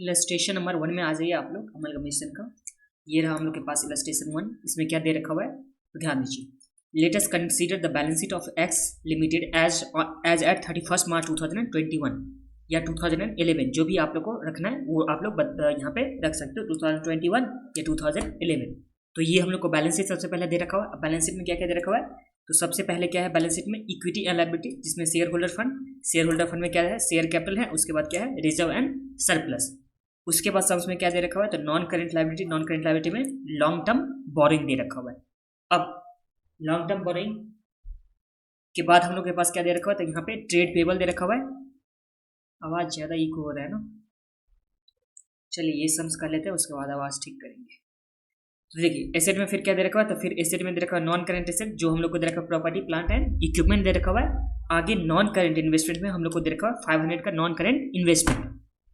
Illustration number 1 में आ जाइए आप लोग अमलगमेशन का। ये रहा हम लोग के पास इलस्ट्रेशन 1। इसमें क्या दे रखा हुआ है तो ध्यान दीजिए। Let us consider the balance sheet of X limited as at 31 March 2021 या 2011, जो भी आप लोग को रखना है वो आप लोग यहाँ पे रख सकते हो, 2021 या 2011। तो ये हम लोग को बैलेंस शीट सबसे पहले दे रखा हुआ है। अब बैलेंस शीट में क्या क्या दे रखा हुआ है तो सबसे पहले क्या है बैलेंस शीट में इक्विटी एंड लायबिलिटी, जिसमें शेयर होल्डर फंड में क्या है शेयर कैपिटल है, उसके बाद क्या है रिजर्व एंड सरप्लस। उसके बाद सम्स में क्या दे रखा हुआ है तो नॉन करेंट लायबिलिटी में लॉन्ग टर्म बोरिंग दे रखा हुआ है। अब लॉन्ग टर्म बोरिंग के बाद हम लोग के पास क्या दे रखा हुआ है तो यहाँ पे ट्रेड पेबल दे रखा हुआ है। आवाज ज्यादा इको हो रहा है ना, चलिए ये सम्स कर लेते हैं, उसके बाद आवाज ठीक करेंगे। तो देखिए एसेट में फिर क्या दे रखा हुआ है तो फिर एसेट में दे रखा हुआ नॉन करेंट एसेट, जो हम लोग को दे रखा है प्रॉपर्टी प्लांट एंड इक्विपमेंट दे रखा हुआ है। आगे नॉन करेंट इन्वेस्टमेंट में हम लोग को दे रखा हुआ 500 का नॉन करेंट इन्वेस्टमेंट।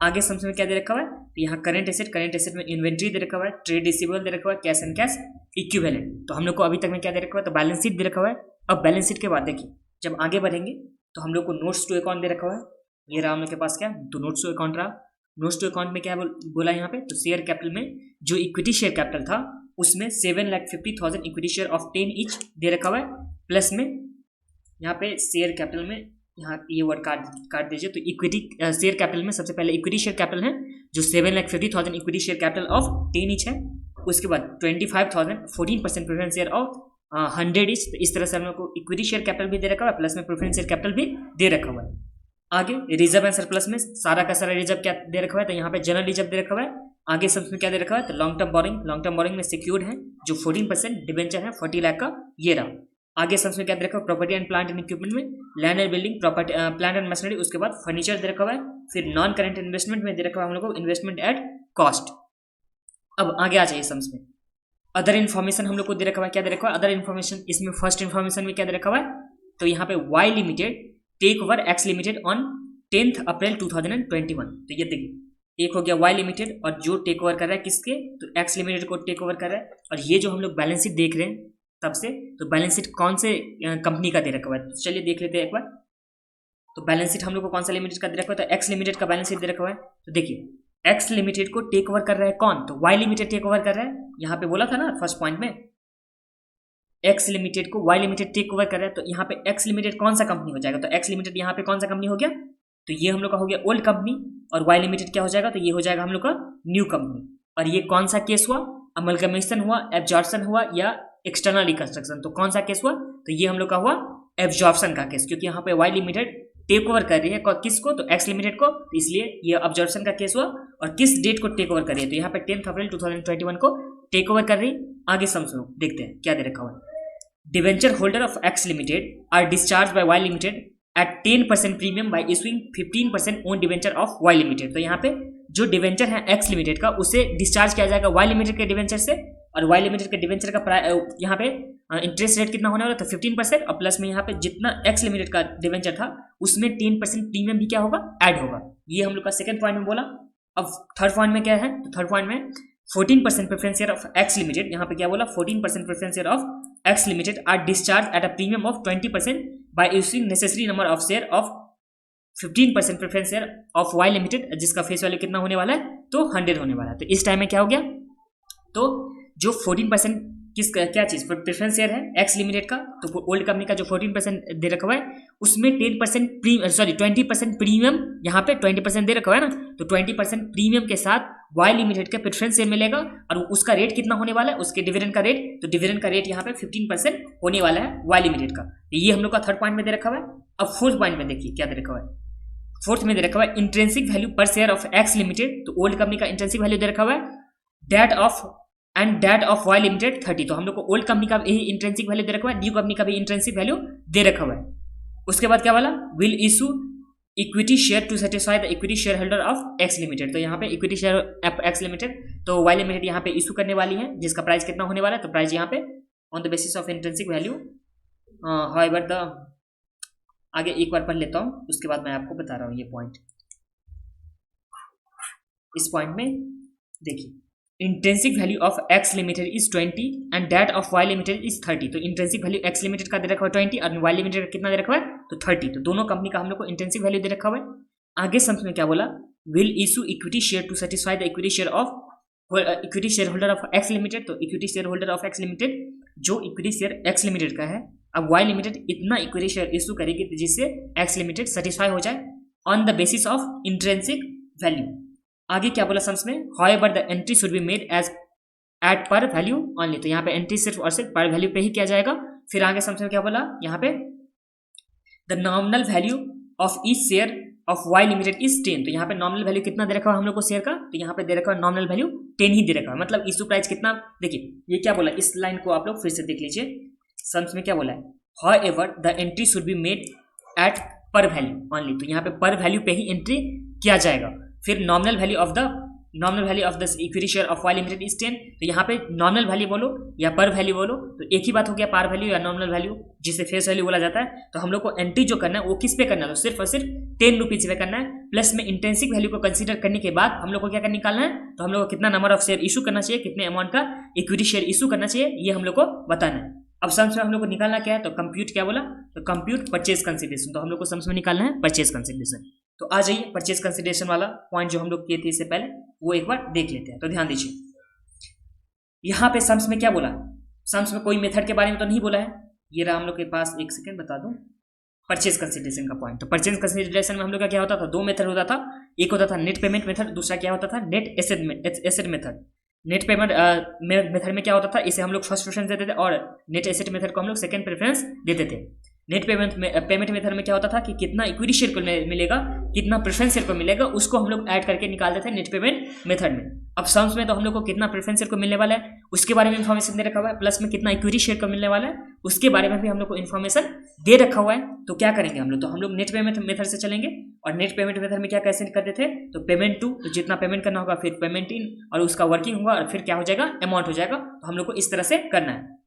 आगे सम्स में क्या दे रखा हुआ है तो यहाँ करेंट एसेट में इन्वेंट्री दे रखा हुआ है, ट्रेड रिसीवेबल दे रखा हुआ है, कैश एंड कैश इक्विवेलेंट। तो हम लोग को अभी तक में क्या दे रखा हुआ है तो बैलेंस शीट दे रखा हुआ है। अब बैलेंस शीट के बाद देखिए जब आगे बढ़ेंगे तो हम लोग को नोट्स टू अकाउंट दे रखा हुआ है। ये रहा हम लोग के पास क्या तो नोट्स टू अकाउंट रहा। नोट्स टू अकाउंट में क्या बोला यहाँ पे तो शेयर कैपिटल में जो इक्विटी शेयर कैपिटल था उसमें 7,50,000 इक्विटी शेयर ऑफ 10 ईच दे रखा हुआ है। प्लस में यहाँ पे शेयर कैपिटल में यहाँ ये वर्ड काट दीजिए तो इक्विटी शेयर कैपिटल में सबसे पहले इक्विटी शेयर कैपिटल है जो 7,50,000 equity share capital of 10 each है। उसके बाद 25,000 14% प्रेफरेंस शेयर ऑफ 100 ईच। तो इस तरह से हम लोग को इक्विटी शेयर कैपिटल भी दे रखा हुआ है, प्लस में प्रेफरेंस शेयर कैपिटल भी दे रखा हुआ है। आगे रिजर्व एंड सरप्लस में सारा का सारा रिजर्व क्या दे रखा हुआ है तो यहाँ पे जनरल रिजर्व दे रखा हुआ है। आगे सब में क्या दे रखा है तो लॉन्ग टर्म बोरिंग में सिक्योर्ड है जो 14% डिबेंचर है 40 लाख का, ये रहा। आगे सब में क्या दे रखा है property and plant and equipment में land and building property plant and machinery, उसके बाद फर्नीचर दे रखा हुआ है। फिर नॉन करेंट इन्वेस्टमेंट में दे रखा हुआ हम लोग को इन्वेस्टमेंट एट कॉस्ट। अब आगे आ जाइए सम्स में अदर इन्फॉर्मेशन हम लोग को दे रखा हुआ है। क्या दे रखा हुआ है अदर इन्फॉर्मेशन, इसमें फर्स्ट इन्फॉर्मेशन में क्या दे रखा हुआ है तो यहाँ पे Y limited take over X limited on 10 April 2021। तो ये देखिए एक हो गया वाई लिमिटेड और जो टेक ओवर कर रहा है किसके तो एक्स लिमिटेड को टेक ओवर कर रहा है। और ये जो हम लोग बैलेंस शीट देख रहे हैं तब से तो बैलेंस शीट कौन से कंपनी का दे रखा हुआ है तो चलिए देख लेते हैं एक बार। तो बैलेंस शीट हम लोग को कौन सा लिमिटेड का दे रखा हुआ है तो एक्स लिमिटेड का बैलेंस शीट दे रखा हुआ है। तो देखिए एक्स लिमिटेड को टेक ओवर कर रहा है कौन तो वाई लिमिटेड टेक ओवर कर रहा है। यहाँ पे बोला था ना फर्स्ट पॉइंट में एक्स लिमिटेड को वाई लिमिटेड टेक ओवर कर रहा है। तो यहाँ पे एक्स लिमिटेड कौन सा कंपनी हो जाएगा तो एक्स लिमिटेड यहाँ पे कौन सा कंपनी हो गया तो ये हम लोग का हो गया ओल्ड कंपनी। और वाई लिमिटेड क्या हो जाएगा तो ये हो जाएगा हम लोग का न्यू कंपनी। और ये कौन सा केस हुआ अमलगमेशन हुआ, एब्जॉर्प्शन हुआ या एक्सटर्नल रिकंस्ट्रक्शन, तो कौन सा केस हुआ तो ये हम लोग का हुआ एब्जॉर्प्शन का केस, क्योंकि यहाँ पे वाई लिमिटेड टेक ओवर कर रही है किसको तो एक्स लिमिटेड को, तो इसलिए ये एब्जॉर्प्शन का केस हुआ। और किस डेट को टेक ओवर कर रही है तो यहाँ पे 10 अप्रैल 2021 को टेक ओवर कर रही। आगे समझो देखते हैं क्या दे रखा हुआ है। Debenture holder of X limited are discharge by Y limited at 10% premium by issuing 15% own debenture of Y limited. तो यहाँ पे जो डिवेंचर है एक्स लिमिटेड का उसे डिस्चार्ज किया जाएगा वाई लिमिटेड के डिवेंचर से। और वाई लिमिटेड के डिवेंचर का यहाँ पे इंटरेस्ट रेट कितना होने वाला तो 15%, और प्लस में यहाँ पे जितना एक्स लिमिटेड का डिवेंचर था उसमें 10% प्रीमियम भी क्या होगा ऐड होगा। ये हम लोग का सेकंड पॉइंट में बोला। अब थर्ड पॉइंट में क्या है तो थर्ड पॉइंट में 14% preference share of X limited, यहाँ पे क्या बोला 14% preference share of X limited are discharge at a premium of 20% by issuing necessary number of share of 15% preference share of Y limited, जिसका फेस वैल्यू कितना होने वाला है तो 100 होने वाला है। तो इस टाइम में क्या हो गया तो जो 14% क्या चीज प्रेफरेंस शेयर है एक्स लिमिटेड का, तो ओल्ड कंपनी का जो 14% दे रखा हुआ है उसमें 20% प्रीमियम यहाँ पे 20% दे रखा हुआ है ना, तो 20% प्रीमियम के साथ वाई लिमिटेड का प्रेफरेंस शेयर मिलेगा। और उसका रेट कितना होने वाला है उसके डिविडेंड का रेट, तो डिविडेंड का रेट यहाँ पे 15% होने वाला है वाई लिमिटेड का। ये हम लोग का थर्ड पॉइंट में दे रखा हुआ है। अब फोर्थ पॉइंट में देखिए क्या दे रखा हुआ है। फोर्थ में दे रखा हुआ है इंट्रेंसिक वैल्यू पर शेयर ऑफ एक्स लिमिटेड, तो ओल्ड कंपनी का इंट्रेंसिक वैल्यू दे रखा हुआ है डेट ऑफ वाई लिमिटेड 30। तो हम लोग को ओल्ड कंपनी का भी इंट्रेंसिक वैल्यू दे रखा हुआ है, न्यू कंपनी का भी इंट्रेंसिक वैल्यू दे रखा हुआ है। उसके बाद क्या वाला will issue equity share to satisfy the equity share holder of X limited. तो यहाँ पे इक्विटी शेयर एक्स लिमिटेड तो वाई लिमिटेड यहाँ पे इशू करने वाली है, जिसका प्राइस कितना होने वाला है तो प्राइस यहाँ पे on the basis of intrinsic value. However the आगे एक बार पढ़ लेता हूँ, उसके बाद मैं आपको बता रहा हूँ ये पॉइंट। इस पॉइंट में देखिए intrinsic value of X limited is 20 and that of Y limited is 30। तो इंट्रेंसिक वैल्यू एक्स लिमिटेड का दे रखा हुआ है 20 और वाई लिमिटेड का कितना दे रखा हुआ है तो 30। तो दोनों कंपनी का हम लोग को इंट्रेंसिक वैल्यू दे रखा हुआ है। आगे सम्स में क्या बोला will issue equity share to satisfy the equity share of equity share holder of X limited. तो equity share holder of X limited जो इक्विटी शेयर एक्स लिमिटेड का है, अब वाई लिमिटेड इतना इक्विटी शेयर इशू करेगी जिससे X limited satisfy हो जाए on the basis of intrinsic value. आगे क्या बोला सम्स में, however the entry should be made as at par value only. तो यहाँ पे एंट्री सिर्फ और सिर्फ पर वैल्यू पे ही किया जाएगा। फिर आगे सम्स में क्या बोला, यहाँ पे the nominal value of each share of Y limited is 10। तो यहाँ पे नॉमिनल वैल्यू कितना दे रखा है हम लोग को शेयर का, तो यहाँ पे दे रखा है नॉमिनल वैल्यू 10 ही दे रखा है, मतलब इशू प्राइस कितना। देखिए ये क्या बोला, इस लाइन को आप लोग फिर से देख लीजिए, सम्स में क्या बोला है, however the entry should be made at par value only. तो यहाँ पे पर वैल्यू पे ही एंट्री किया जाएगा। फिर nominal value of the equity share of Y limited is 10। तो यहाँ पे नॉमिनल वैल्यू बोलो या पर वैल्यू बोलो तो एक ही बात हो गया, पर वैल्यू या नॉमिनल वैल्यू, जिसे फेस वैल्यू बोला जाता है। तो हम लोग को एंट्री जो करना है वो किस पे करना है, तो सिर्फ और सिर्फ 10 रुपीज पे करना है। प्लस में इंट्रिंसिक वैल्यू को कंसीडर करने के बाद हम लोग को क्या कर निकालना है, तो हम लोग को कितना नंबर ऑफ शेयर इशू करना चाहिए, कितने अमाउंट का इक्विटी शेयर इशू करना चाहिए, ये हम लोग को बताना है। अब सम्स में हम लोग को निकालना क्या है, तो कंप्यूट क्या बोला, तो कंप्यूट परचेज कंसिडरेशन। तो हम लोग को सम्स में निकालना है परचेज कंसिडरेशन। तो आ जाइए परचेज कंसिडरेशन वाला पॉइंट जो हम लोग किए थे इससे पहले वो एक बार देख लेते हैं। तो ध्यान दीजिए, यहाँ पे सम्स में क्या बोला, सम्स में कोई मेथड के बारे में तो नहीं बोला है। ये रहा हम लोग के पास, एक सेकेंड बता दूं, परचेज कंसिडरेशन का पॉइंट। तो परचेज कंसिडरेशन में हम लोग का क्या होता था, दो मेथड होता था, एक होता था नेट पेमेंट मेथड, दूसरा क्या होता था net asset method. Net payment method में क्या होता था, इसे हम लोग फर्स्ट प्रेफरेंस देते थे और नेट एसेट मेथड को हम लोग सेकंड प्रेफरेंस देते थे। नेट पेमेंट मेथड में क्या होता था कि कितना इक्विटी शेयर को मिलेगा, कितना प्रेफरेंस शेयर को मिलेगा, उसको हम लोग ऐड करके निकालते थे नेट पेमेंट मेथड में। अब सम्स में तो हम लोग को कितना प्रेफरेंस शेयर को मिलने वाला है उसके बारे में इन्फॉर्मेशन दे रखा हुआ है, प्लस में कितना इक्विटी शेयर को मिलने वाला है उसके बारे में भी हम लोग को इन्फॉर्मेशन दे रखा हुआ है। तो क्या करेंगे हम लोग, तो हम लोग नेट पेमेंट मेथड से चलेंगे। और नेट पेमेंट मेथड में क्या कैसे करते थे, तो पेमेंट टू, तो जितना पेमेंट करना होगा, फिर पेमेंट इन, और उसका वर्किंग होगा, और फिर क्या हो जाएगा, अमाउंट हो जाएगा। तो हम लोग को इस तरह से करना है।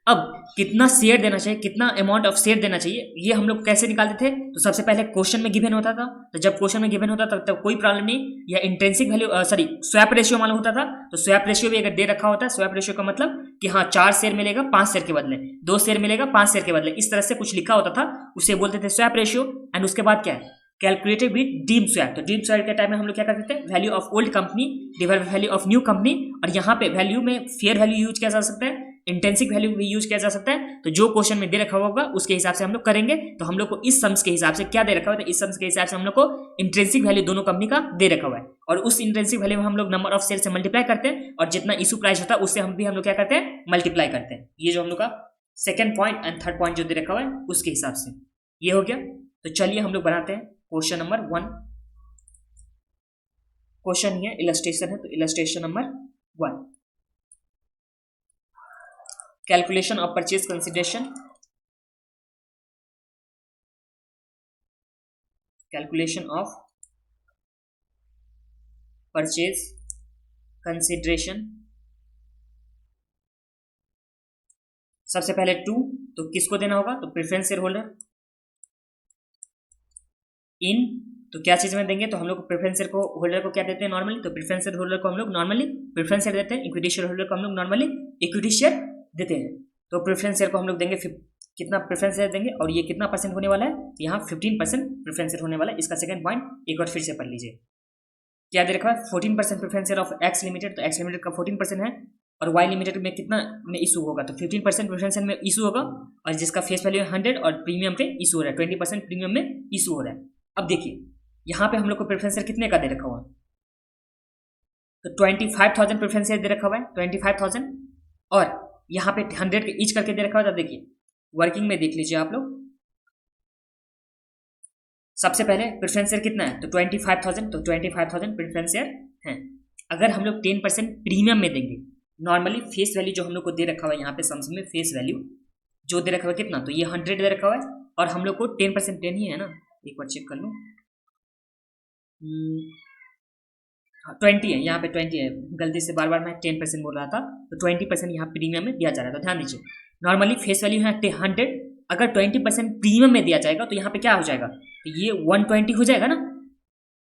अब कितना शेयर देना चाहिए, कितना अमाउंट ऑफ शेयर देना चाहिए, ये हम लोग कैसे निकालते थे, तो सबसे पहले क्वेश्चन में गिवन होता था। तो जब क्वेश्चन में गिवन होता था तब कोई प्रॉब्लम नहीं, या इंट्रिंसिक वैल्यू स्वैप रेशियो मालूम होता था। तो स्वैप रेशियो भी अगर दे रखा होता है, स्वैप रेशियो का मतलब कि हाँ 4 शेयर मिलेगा 5 शेयर के बदले, 2 शेयर मिलेगा 5 शेयर के बदले, इस तरह से कुछ लिखा होता था, उसे बोलते थे स्वैप रेशियो। एंड उसके बाद क्या है, कैलकुलेटेड विद डीम स्वैप। तो डीम स्वैप के टाइम में हम लोग क्या करते थे, value of old company divided value of new company. और यहाँ पे वैल्यू में फेयर वैल्यू यूज किया जा सकता है, इंटेंसिक वैल्यू भी यूज किया जा सकता है। तो जो क्वेश्चन में दे रखा होगा उसके हिसाब से हम लोग करेंगे। तो हम लोग को इस सम्स के हिसाब से क्या दे रखा हुआ है, इस सम्स के हिसाब से हम लोग को इंट्रिंसिक वैल्यू दोनों कंपनी का दे रखा हुआ है, और उस इंट्रिंसिक वैल्यू में हम लोग नंबर ऑफ शेयर से मल्टीप्लाई करते हैं, और जितना इशू प्राइस होता है उससे हम लोग क्या करते हैं, मल्टीप्लाई करते हैं। ये जो हम लोग का second point and third point जो दे रखा हुआ है उसके हिसाब से ये हो गया। तो चलिए हम लोग बनाते हैं क्वेश्चन नंबर 1। क्वेश्चन ही है, इलस्ट्रेशन है, तो illustration number 1, calculation of purchase consideration. Calculation of purchase consideration. सबसे पहले 2, तो किसको देना होगा, तो प्रेफरेंस शेयर होल्डर इन, तो क्या चीज में देंगे, तो हम लोग प्रेफरेंस शेयर होल्डर को क्या देते हैं नॉर्मली, तो प्रेफरेंस शेयर होल्डर को हम लोग नॉर्मली प्रेफरेंस शेयर देते हैं। इक्विटी शेयर होल्डर को हम लोग नॉर्मली इक्विटी शेयर देते हैं। तो प्रेफरेंस शेयर को हम लोग देंगे, कितना प्रेफरेंस शेयर देंगे, और ये कितना परसेंट होने वाला है, तो यहाँ 15% प्रेफरेंस शेयर होने वाला है। इसका सेकंड पॉइंट एक बार फिर से पढ़ लीजिए, क्या दे रखा है, 14% preference share of X limited. तो एक्स लिमिटेड का 14% है, और वाई लिमिटेड में कितना में इशू होगा, तो 15% प्रेफरेंस शेयर में इशू होगा, और जिसका फेस वैल्यू है 100 और प्रीमियम पे इशू हो रहा है 20% प्रीमियम में इशू हो रहा है। अब देखिए यहाँ पे हम लोग को प्रेफरेंस शेयर कितने का दे रखा हुआ है, तो 25,000 प्रेफरेंस शेयर दे रखा हुआ है, 25,000, और यहाँ पे 100 के ईच करके दे रखा हुआ है। देखिए वर्किंग में देख लीजिए आप लोग, सबसे पहले प्रेफरेंस शेयर कितना है, तो 25,000, तो 25,000 प्रेफरेंस शेयर है। अगर हम लोग 10% प्रीमियम में देंगे, नॉर्मली फेस वैल्यू जो हम लोग को दे रखा हुआ है यहाँ पे सम्स में फेस वैल्यू जो दे रखा हुआ है कितना, तो ये 100 दे रखा हुआ है, और हम लोग को 10% 10 ही है ना, एक बार चेक कर लो, 20 है, यहाँ पे 20 है, गलती से बार बार मैं 10% बोल रहा था, तो 20% यहाँ प्रीमियम में दिया जा रहा है। तो ध्यान दीजिए, नॉर्मली फेस वैल्यू है 100, अगर 20% प्रीमियम में दिया जाएगा तो यहाँ पे क्या हो जाएगा, तो ये 120 हो जाएगा ना,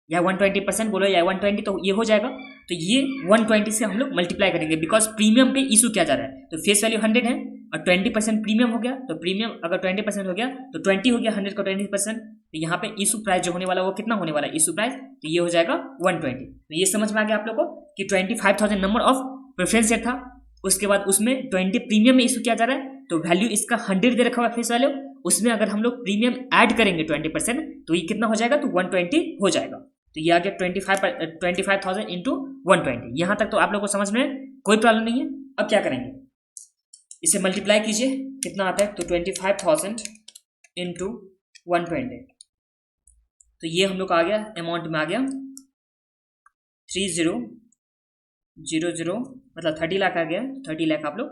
या 120% बोलो या 120, तो ये हो जाएगा। तो ये 120 से हम लोग मल्टीप्लाई करेंगे, बिकॉज प्रीमियम पे इशू किया जा रहा है। तो फेस वैल्यू 100 है, और 20% प्रीमियम हो गया, तो प्रीमियम अगर 20% हो गया तो 20 हो गया, 100 का 20%, तो यहाँ पे इशू प्राइस जो होने वाला वो कितना होने वाला है इशू प्राइस, तो ये हो जाएगा 120। तो ये समझ में आ गया आप लोग को कि 25,000 नंबर ऑफ प्रेफरेंस शेयर था, उसके बाद उसमें 20 प्रीमियम में इशू किया जा रहा है, तो वैल्यू इसका 100 दे रखा हुआ फेस वैल्यू, उसमें अगर हम लोग प्रीमियम ऐड करेंगे 20% तो ये कितना हो जाएगा, तो 120 हो जाएगा। तो ये आ गया 25,000 इंटू 120। यहाँ तक तो आप लोग को समझ में कोई प्रॉब्लम नहीं है। अब क्या करेंगे, इसे मल्टीप्लाई कीजिए, कितना आता है, तो 25,000 इंटू 120, तो ये हम लोग का आ गया अमाउंट में आ गया 3000, मतलब 30 लाख आ गया। 30 लाख आप लोग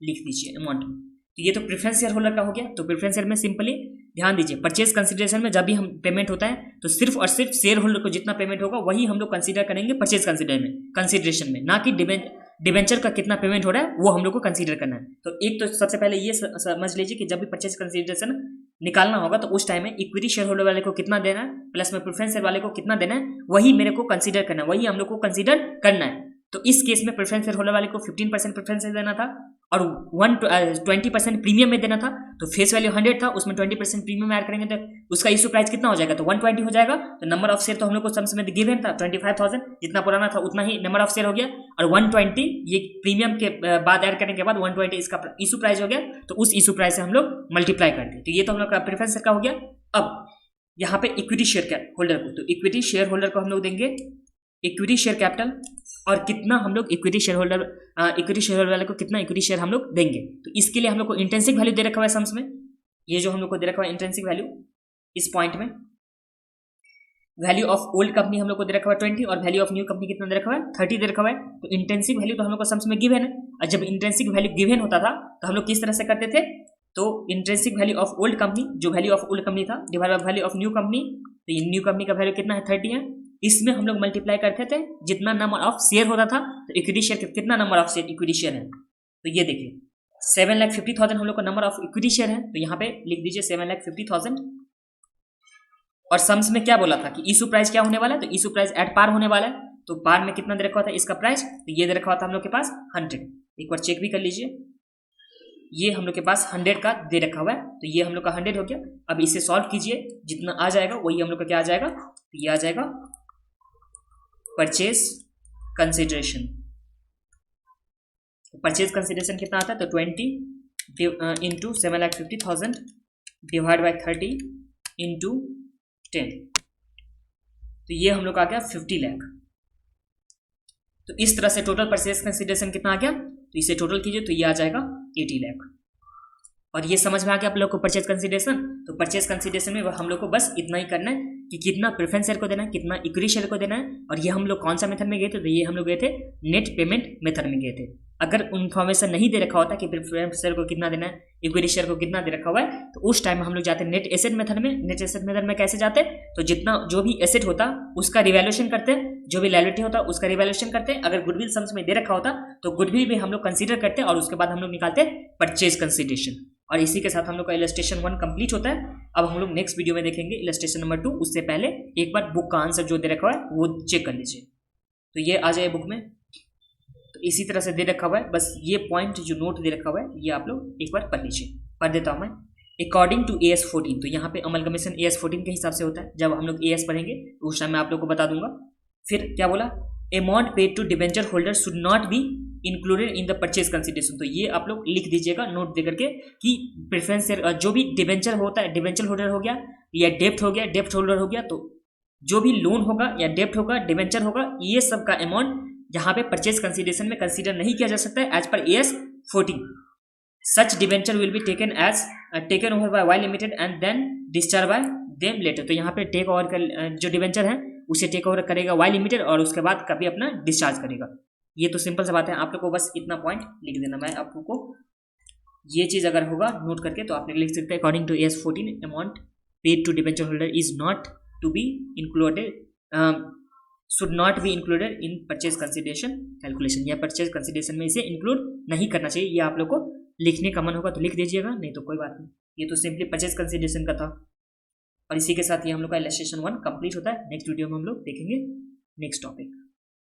लिख दीजिए अमाउंट में। तो ये तो प्रेफरेंस शेयर होल्डर का हो गया। तो प्रेफरेंस शेयर में सिंपली ध्यान दीजिए, परचेज कंसिडरेशन में जब भी हम पेमेंट होता है तो सिर्फ और सिर्फ शेयर होल्डर को जितना पेमेंट होगा वही हम लोग कंसीडर करेंगे परचेज कंसिडरेशन में, ना कि डिबेंचर का कितना पेमेंट हो रहा है वो हम लोग को कंसीडर करना है। तो एक तो सबसे पहले ये समझ लीजिए कि जब भी परचेज कंसिडरेशन निकालना होगा तो उस टाइम में इक्विटी शेयर होल्डर वाले को कितना देना है प्लस में प्रेफरेंस शेयर वाले को कितना देना है, वही मेरे को कंसीडर करना है, वही हम लोग को कंसीडर करना है। तो इस केस में प्रेफरेंस शेयर होल्डर वाले को 15% प्रेफरेंस शेयर देना था और 20% प्रीमियम में देना था। तो फेस वैल्यू 100 था, उसमें 20% प्रीमियम ऐड करेंगे तो उसका इशू प्राइस कितना हो जाएगा, तो 120 हो जाएगा। तो नंबर ऑफ शेयर तो हम लोग को सम्स में गिवन था 25,000, जितना पुराना था उतना ही नंबर ऑफ शेयर हो गया, और 120 ये प्रीमियम के बाद ऐड करने के बाद 120 इसका इशू प्राइस हो गया। तो उस इशू प्राइस से हम लोग मल्टीप्लाई करते हैं। तो ये तो हम लोग का प्रेफरेंस शेयर का हो गया। अब यहाँ पे इक्विटी शेयर होल्डर को, तो इक्विटी शेयर होल्डर को हम लोग देंगे इक्विटी शेयर कैपिटल, और कितना हम लोग इक्विटी शेयर होल्डर वाले को कितना इक्विटी शेयर हम लोग देंगे। तो इसके लिए हम लोग को इंट्रिंसिक वैल्यू दे रखा हुआ है सम्स में, ये जो हम लोग को दे रखा हुआ है इंट्रिंसिक वैल्यू, इस पॉइंट में वैल्यू ऑफ ओल्ड कंपनी हम लोग को दे रखा हुआ है 20 और वैल्यू ऑफ न्यू कंपनी कितना दे रखा हुआ है 30 दे रखा हुआ है। तो इंट्रिंसिक वैल्यू तो हम लोग को सम्स में गिवन है, और जब इंट्रिंसिक वैल्यू गिवन होता था तो हम लोग किस तरह से करते थे, तो intrinsic value of old company, जो वैल्यू ऑफ ओल्ड कंपनी था divide by value of new company, तो ये न्यू कंपनी का वैल्यू कितना है 30 है, इसमें हम लोग मल्टीप्लाई करते थे जितना नंबर ऑफ शेयर होता था। तो इक्विटी शेयर कितना number of share equity share है, तो ये देखिए 7,50,000 हम लोग का नंबर ऑफ इक्विटी शेयर है। तो यहाँ पे लिख दीजिए 7,50,000, और सम्स में क्या बोला था कि इशू प्राइस क्या होने वाला है, तो इशू प्राइस एट पार होने वाला है। तो पार में कितना दे रखा हुआ था इसका प्राइस, तो ये दे रखा हुआ था हम लोग के पास 100। एक बार चेक भी कर लीजिए, ये हम लोग के पास 100 का दे रखा हुआ है, तो ये हम लोग का 100 हो गया। अब इसे सॉल्व कीजिए, जितना आ जाएगा वही हम लोग का क्या आ जाएगा, तो ये आ जाएगा परचेज कंसिडरेशन। परचेज कंसिडरेशन कितना आता है, तो 20 इंटू 7,50,000 डिवाइड बाई 30 इंटू 10, तो ये हम लोग का आ गया 50 लाख। तो इस तरह से टोटल परचेज कंसिडरेशन कितना आ गया, तो इसे टोटल कीजिए तो ये आ जाएगा 80 लाख। और ये समझ में आ गया आप लोग को परचेज कंसिडरेशन। तो परचेज कंसिडरेशन में हम लोग को बस इतना ही करना है कि कितना प्रेफरेंस शेयर को देना है, कितना इक्विटी शेयर को देना है, और ये हम लोग कौन सा मेथड में गए थे, तो ये हम लोग गए थे नेट पेमेंट मेथड में गए थे। अगर इन्फॉर्मेशन नहीं दे रखा होता कि प्रेफरेंस शेयर को कितना देना है, इक्विटी शेयर को कितना दे रखा हुआ है, तो उस टाइम हम लोग जाते नेट एसेट मेथड में। नेट एसेट मेथड में कैसे जाते, तो जितना जो भी एसेट होता उसका रिवैल्यूएशन करते हैं, जो भी लायबिलिटी होता उसका रिवैल्यूएशन करते हैं। अगर गुडविल सम्स में दे रखा होता तो गुडविल भी हम लोग कंसीडर करते हैं, और उसके बाद हम लोग निकालते परचेज कंसिडरेशन। और इसी के साथ हम लोग का इलस्ट्रेशन 1 कंप्लीट होता है। अब हम लोग नेक्स्ट वीडियो में देखेंगे इलस्ट्रेशन नंबर 2। उससे पहले एक बार बुक का आंसर जो दे रखा हुआ है वो चेक कर लीजिए, तो ये आ जाए बुक में। तो इसी तरह से दे रखा हुआ है, बस ये पॉइंट जो नोट दे रखा हुआ है ये आप लोग एक बार पढ़ लीजिए। पढ़ देता हूँ मैं। अकॉर्डिंग टू AS 14, तो यहाँ पे अमलगमेशन AS 14 के हिसाब से होता है। जब हम लोग AS पढ़ेंगे तो उस टाइम मैं आप लोग को बता दूंगा। फिर क्या बोला, amount paid to debenture holder should not be included in the purchase consideration. तो ये आप लोग लिख दीजिएगा नोट देकर के कि प्रेफरेंस जो भी डिबेंचर होता है, डिबेंचर होल्डर हो गया या डेप्ट हो गया, डेप्ट होल्डर हो गया, तो जो भी लोन होगा या डेप्ट होगा, डिबेंचर होगा, ये सब का अमाउंट यहाँ पे परचेज कंसिडरेशन में कंसीडर नहीं किया जा सकता है एज पर AS 14। Such debenture will be taken over by Y limited and then discharge by them later. तो यहाँ पे टेक ओवर का जो डिबेंचर है उसे टेक ओवर करेगा वाई लिमिटेड, और उसके बाद कभी अपना डिस्चार्ज करेगा। ये तो सिंपल सा बात है, आप लोग को बस इतना पॉइंट लिख देना। मैं आप लोग को ये चीज़ अगर होगा नोट करके तो आप लिख सकते हैं according to AS 14 amount paid to debenture holder is not to be included should not be included in purchase consideration calculation, या परचेज कंसिडरेशन में इसे इंक्लूड नहीं करना चाहिए। ये आप लोग को लिखने का मन होगा तो लिख दीजिएगा, नहीं तो कोई बात नहीं। ये तो सिंपली परचेज कंसिडरेशन का था। और इसी के साथ ये हम लोग का इलस्ट्रेशन 1 कंप्लीट होता है। नेक्स्ट वीडियो में हम लोग देखेंगे नेक्स्ट टॉपिक।